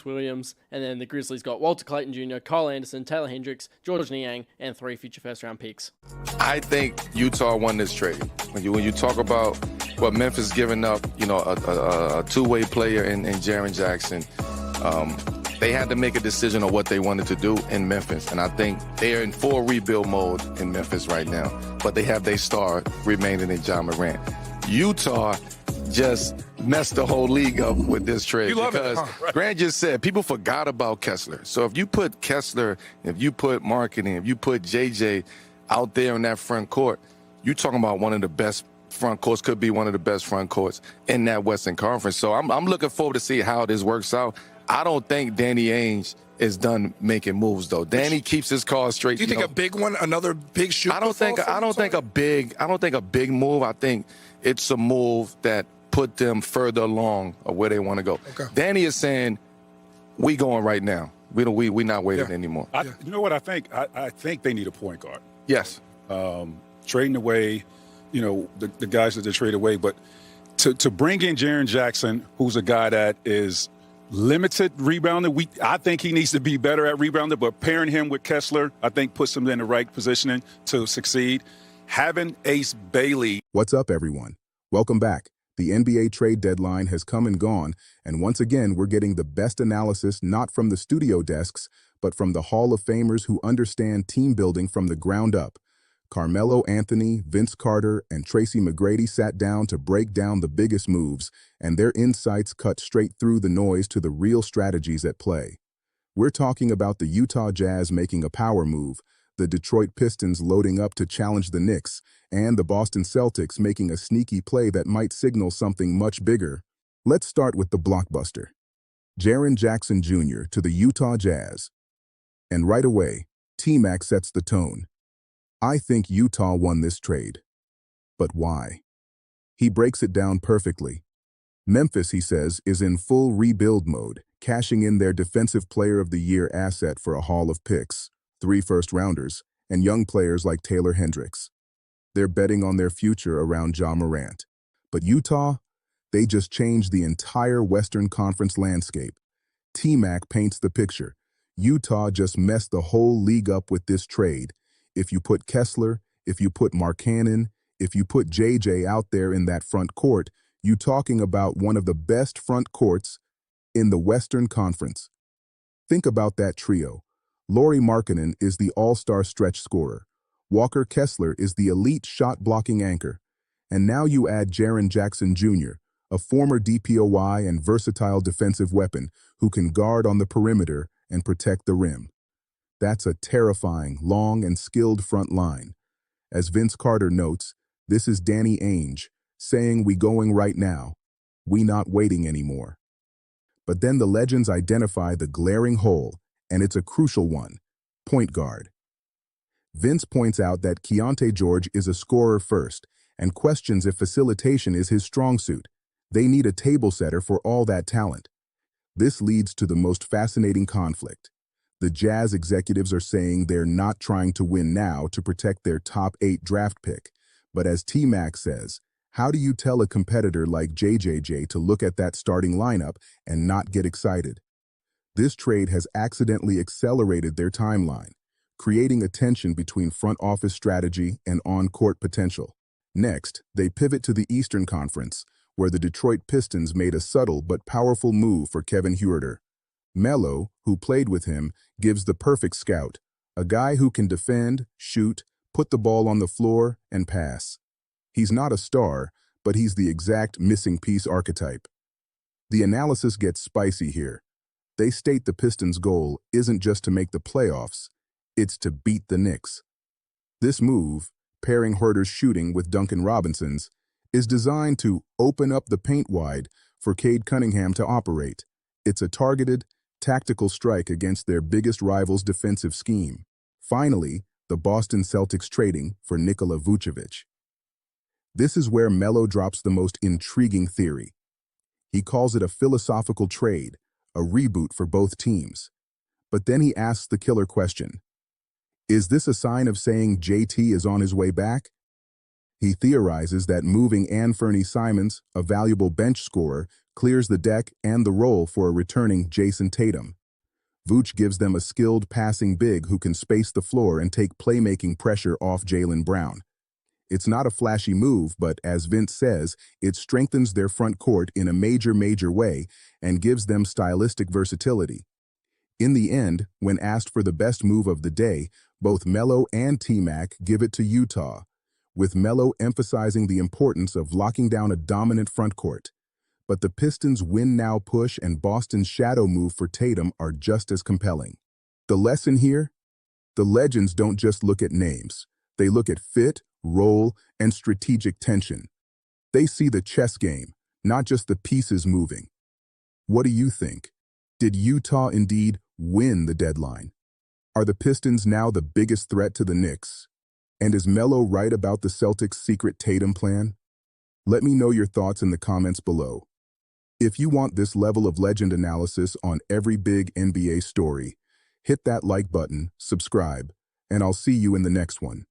Williams, and then the Grizzlies got Walter Clayton Jr., Kyle Anderson, Taylor Hendricks, George Niang, and 3 future first-round picks. I think Utah won this trade. When you talk about what Memphis giving up, a two-way player in Jaren Jackson, they had to make a decision on what they wanted to do in Memphis. And I think they're in full rebuild mode in Memphis right now. But they have their star remaining in Ja Morant. Utah just messed the whole league up with this trade. Because Grant just said people forgot about Kessler. So if you put Kessler, if you put marketing, if you put JJ out there in that front court, you're talking about one of the best front courts, could be one of the best front courts in that Western Conference. So I'm looking forward to see how this works out. I don't think Danny Ainge is done making moves though. Danny keeps his cards straight. Do you think a big one, another big shoot? I don't think a big move. I think it's a move that put them further along of where they want to go. Okay. Danny is saying, we going right now. We not waiting anymore. You know what I think? I think they need a point guard. Yes. Trading away, the guys that they trade away, but to bring in Jaren Jackson, who's a guy that is limited rebounding. I think he needs to be better at rebounding, but pairing him with Kessler, I think puts him in the right positioning to succeed. Having Ace Bailey. What's up, everyone? Welcome back. The NBA trade deadline has come and gone, and once again, we're getting the best analysis not from the studio desks, but from the Hall of Famers who understand team building from the ground up. Carmelo Anthony, Vince Carter, and Tracy McGrady sat down to break down the biggest moves, and their insights cut straight through the noise to the real strategies at play. We're talking about the Utah Jazz making a power move, the Detroit Pistons loading up to challenge the Knicks, and the Boston Celtics making a sneaky play that might signal something much bigger. Let's start with the blockbuster. Jaren Jackson Jr. to the Utah Jazz. And right away, T-Mac sets the tone. I think Utah won this trade. But why? He breaks it down perfectly. Memphis, he says, is in full rebuild mode, cashing in their Defensive Player of the Year asset for a haul of picks, 3 first-rounders, and young players like Taylor Hendricks. They're betting on their future around Ja Morant. But Utah, they just changed the entire Western Conference landscape. T-Mac paints the picture. Utah just messed the whole league up with this trade. If you put Kessler, if you put Markkanen, if you put JJ out there in that front court, you're talking about one of the best front courts in the Western Conference. Think about that trio. Lauri Markkanen is the all-star stretch scorer. Walker Kessler is the elite shot-blocking anchor. And now you add Jaren Jackson Jr., a former DPOY and versatile defensive weapon who can guard on the perimeter and protect the rim. That's a terrifying, long, and skilled front line. As Vince Carter notes, this is Danny Ainge, saying we going right now. We not waiting anymore. But then the legends identify the glaring hole, and it's a crucial one, point guard. Vince points out that Keontae George is a scorer first, and questions if facilitation is his strong suit. They need a table setter for all that talent. This leads to the most fascinating conflict. The Jazz executives are saying they're not trying to win now to protect their top 8 draft pick. But as T-Mac says, how do you tell a competitor like JJJ to look at that starting lineup and not get excited? This trade has accidentally accelerated their timeline, creating a tension between front office strategy and on-court potential. Next, they pivot to the Eastern Conference, where the Detroit Pistons made a subtle but powerful move for Kevin Huerter. MELO, who played with him, gives the perfect scout, a guy who can defend, shoot, put the ball on the floor, and pass. He's not a star, but he's the exact missing piece archetype. The analysis gets spicy here. They state the Pistons' goal isn't just to make the playoffs, it's to beat the Knicks. This move, pairing Huerter's shooting with Duncan Robinson's, is designed to open up the paint wide for Cade Cunningham to operate. It's a targeted, tactical strike against their biggest rival's defensive scheme. Finally, the Boston Celtics trading for Nikola Vucevic. This is where MELO drops the most intriguing theory. He calls it a philosophical trade, a reboot for both teams. But then he asks the killer question. Is this a sign of saying JT is on his way back? He theorizes that moving Anfernee Simons, a valuable bench scorer, clears the deck and the roll for a returning Jason Tatum. Vooch gives them a skilled passing big who can space the floor and take playmaking pressure off Jaylen Brown. It's not a flashy move, but as Vince says, it strengthens their front court in a major way and gives them stylistic versatility. In the end, when asked for the best move of the day, both MELO and T-Mac give it to Utah, with MELO emphasizing the importance of locking down a dominant front court. But the Pistons' win-now push and Boston's shadow move for Tatum are just as compelling. The lesson here? The legends don't just look at names. They look at fit, role, and strategic tension. They see the chess game, not just the pieces moving. What do you think? Did Utah indeed win the deadline? Are the Pistons now the biggest threat to the Knicks? And is MELO right about the Celtics' secret Tatum plan? Let me know your thoughts in the comments below. If you want this level of legend analysis on every big NBA story, hit that like button, subscribe, and I'll see you in the next one.